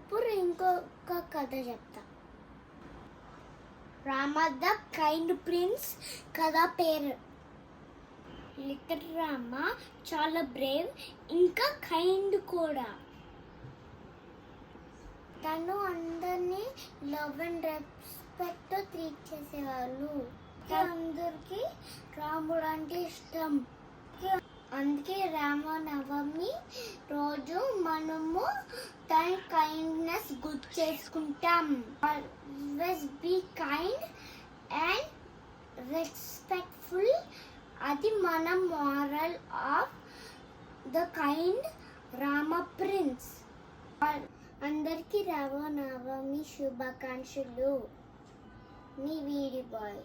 ఇప్పుడు ఇంకొక కథ చెప్తా. రామ ద కైండ్ ప్రిన్స్ కథ పేరు. లిటిల్ రామ చాలా బ్రేవ్, ఇంకా కైండ్ కూడా. తను అందరినీ లవ్ అండ్ రెస్పెక్ట్ ట్రీట్ చేసేవాళ్ళు. అందరికి రాముడు అంటే ఇష్టం. అందుకే రామనవమి రోజు మనము తన కైండ్నెస్ గుర్తు చేసుకుంటాం. Always be kind and respectful. అది మన moral of the kind Rama prince. అందరికీ రామనవమి శుభాకాంక్షలు. మీ వీడి బాయ్.